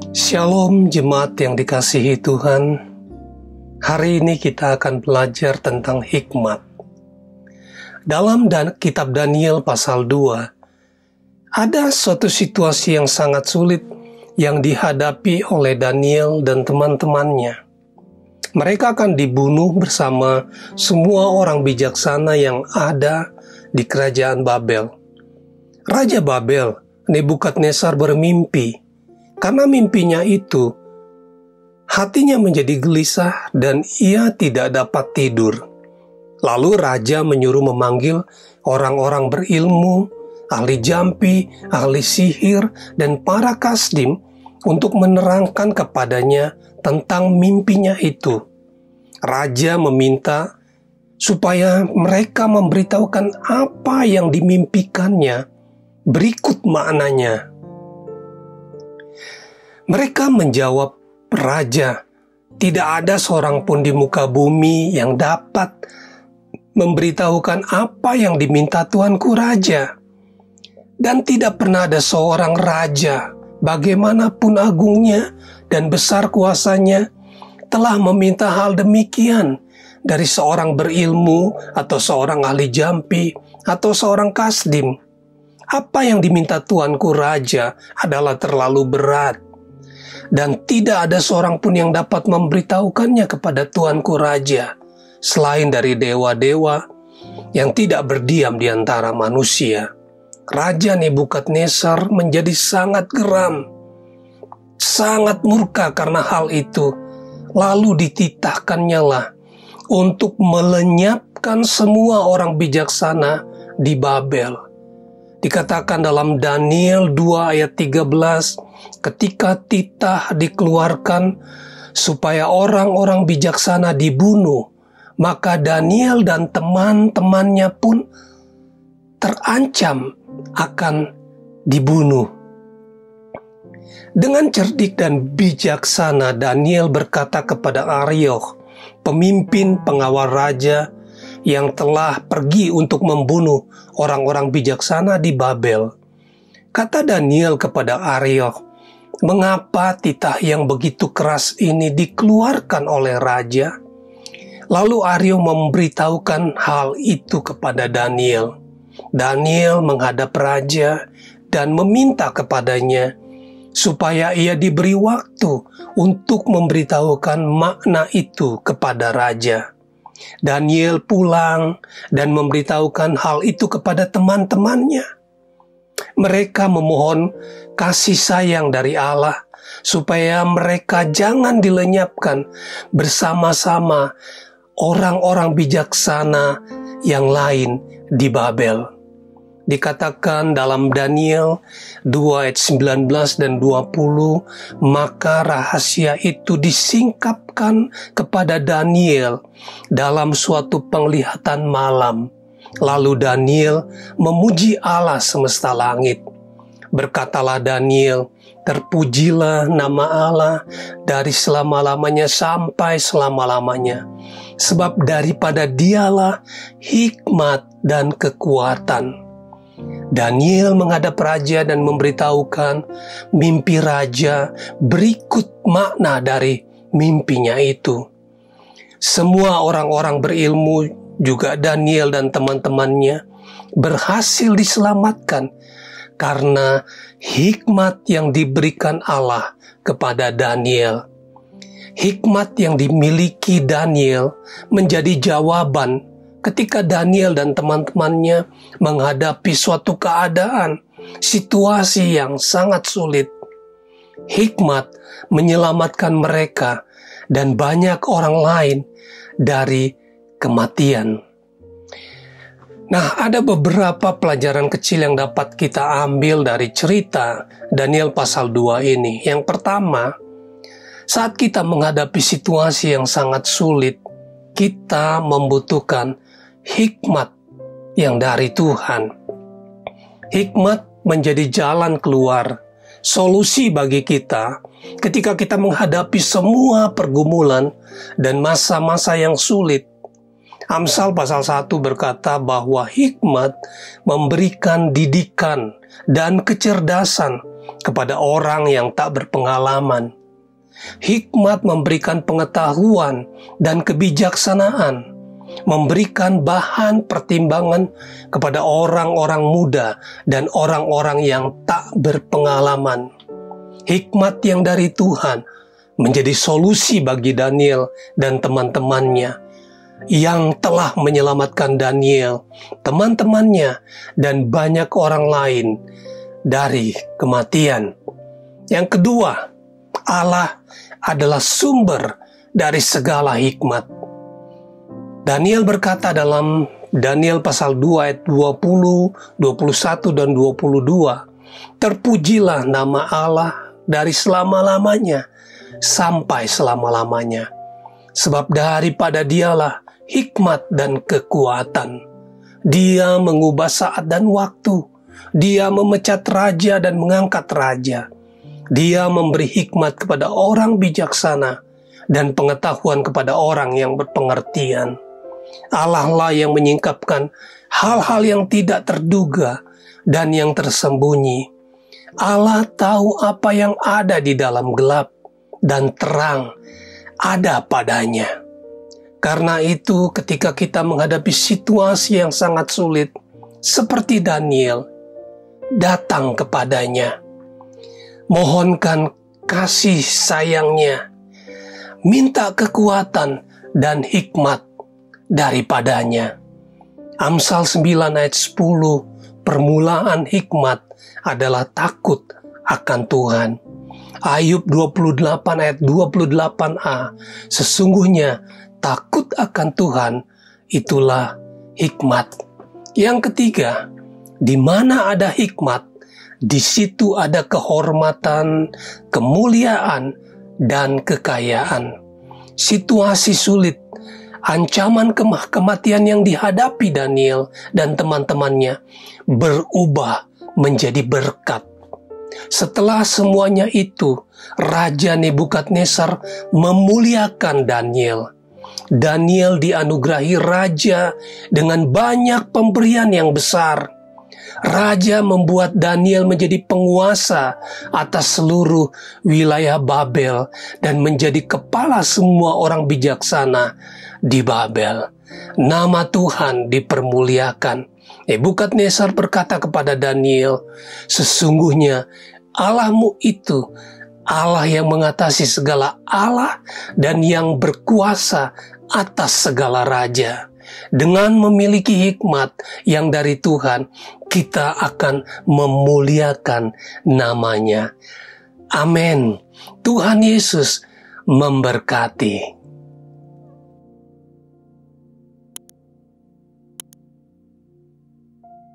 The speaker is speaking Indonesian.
Shalom jemaat yang dikasihi Tuhan. Hari ini kita akan belajar tentang hikmat. Dalam kitab Daniel pasal 2, ada suatu situasi yang sangat sulit yang dihadapi oleh Daniel dan teman-temannya. Mereka akan dibunuh bersama semua orang bijaksana yang ada di kerajaan Babel. Raja Babel, Nebukadnezar, bermimpi. Karena mimpinya itu, hatinya menjadi gelisah dan ia tidak dapat tidur. Lalu raja menyuruh memanggil orang-orang berilmu, ahli jampi, ahli sihir, dan para kasdim untuk menerangkan kepadanya tentang mimpinya itu. Raja meminta supaya mereka memberitahukan apa yang dimimpikannya. Berikut maknanya. Mereka menjawab, "Raja, tidak ada seorang pun di muka bumi yang dapat memberitahukan apa yang diminta tuanku raja. Dan tidak pernah ada seorang raja, bagaimanapun agungnya dan besar kuasanya, telah meminta hal demikian dari seorang berilmu atau seorang ahli jampi atau seorang kasdim. Apa yang diminta tuanku raja adalah terlalu berat. Dan tidak ada seorang pun yang dapat memberitahukannya kepada tuanku raja, selain dari dewa-dewa yang tidak berdiam di antara manusia." Raja Nebukadnezar menjadi sangat geram, sangat murka karena hal itu. Lalu dititahkannya lah untuk melenyapkan semua orang bijaksana di Babel. Dikatakan dalam Daniel 2 ayat 13, ketika titah dikeluarkan supaya orang-orang bijaksana dibunuh, maka Daniel dan teman-temannya pun terancam akan dibunuh. Dengan cerdik dan bijaksana, Daniel berkata kepada Arioch, pemimpin pengawal raja yang telah pergi untuk membunuh orang-orang bijaksana di Babel. Kata Daniel kepada Arioch, "Mengapa titah yang begitu keras ini dikeluarkan oleh raja?" Lalu Arioch memberitahukan hal itu kepada Daniel. Daniel menghadap raja dan meminta kepadanya supaya ia diberi waktu untuk memberitahukan makna itu kepada raja. Daniel pulang dan memberitahukan hal itu kepada teman-temannya. Mereka memohon kasih sayang dari Allah supaya mereka jangan dilenyapkan bersama-sama orang-orang bijaksana yang lain di Babel. Dikatakan dalam Daniel 2 ayat 19 dan 20, maka rahasia itu disingkapkan kepada Daniel dalam suatu penglihatan malam. Lalu Daniel memuji Allah semesta langit. Berkatalah Daniel, "Terpujilah nama Allah dari selama-lamanya sampai selama-lamanya, sebab daripada Dialah hikmat dan kekuatan." Daniel menghadap raja dan memberitahukan mimpi raja. Berikut makna dari mimpinya itu. Semua orang-orang berilmu, juga Daniel dan teman-temannya, berhasil diselamatkan karena hikmat yang diberikan Allah kepada Daniel. Hikmat yang dimiliki Daniel menjadi jawaban ketika Daniel dan teman-temannya menghadapi suatu keadaan, situasi yang sangat sulit. Hikmat menyelamatkan mereka dan banyak orang lain dari kematian. Nah, ada beberapa pelajaran kecil yang dapat kita ambil dari cerita Daniel pasal 2 ini. Yang pertama, saat kita menghadapi situasi yang sangat sulit, kita membutuhkan hikmat yang dari Tuhan. Hikmat menjadi jalan keluar, solusi bagi kita ketika kita menghadapi semua pergumulan dan masa-masa yang sulit. Amsal pasal 1 berkata bahwa hikmat memberikan didikan dan kecerdasan kepada orang yang tak berpengalaman. Hikmat memberikan pengetahuan dan kebijaksanaan, memberikan bahan pertimbangan kepada orang-orang muda dan orang-orang yang tak berpengalaman. Hikmat yang dari Tuhan menjadi solusi bagi Daniel dan teman-temannya yang telah menyelamatkan Daniel, teman-temannya, dan banyak orang lain dari kematian. Yang kedua, Allah adalah sumber dari segala hikmat. Daniel berkata dalam Daniel pasal 2 ayat 20, 21, dan 22, "Terpujilah nama Allah dari selama-lamanya sampai selama-lamanya. Sebab daripada Dialah hikmat dan kekuatan. Dia mengubah saat dan waktu. Dia memecat raja dan mengangkat raja. Dia memberi hikmat kepada orang bijaksana dan pengetahuan kepada orang yang berpengertian. Allah lah yang menyingkapkan hal-hal yang tidak terduga dan yang tersembunyi. Allah tahu apa yang ada di dalam gelap, dan terang ada padanya." Karena itu, ketika kita menghadapi situasi yang sangat sulit, seperti Daniel, datang kepadanya. Mohonkan kasih sayangnya, minta kekuatan dan hikmat daripadanya. Amsal 9 ayat 10, permulaan hikmat adalah takut akan Tuhan. Ayub 28 ayat 28a, sesungguhnya takut akan Tuhan itulah hikmat. Yang ketiga, di mana ada hikmat, di situ ada kehormatan, kemuliaan, dan kekayaan. Situasi sulit, ancaman kematian yang dihadapi Daniel dan teman-temannya berubah menjadi berkat. Setelah semuanya itu, Raja Nebukadnezar memuliakan Daniel. Daniel dianugerahi raja dengan banyak pemberian yang besar. Raja membuat Daniel menjadi penguasa atas seluruh wilayah Babel dan menjadi kepala semua orang bijaksana di Babel. Nama Tuhan dipermuliakan. Nebukadnezar berkata kepada Daniel, "Sesungguhnya Allahmu itu Allah yang mengatasi segala Allah dan yang berkuasa atas segala raja. Dengan memiliki hikmat yang dari Tuhan, kita akan memuliakan namanya." Amin. Tuhan Yesus memberkati.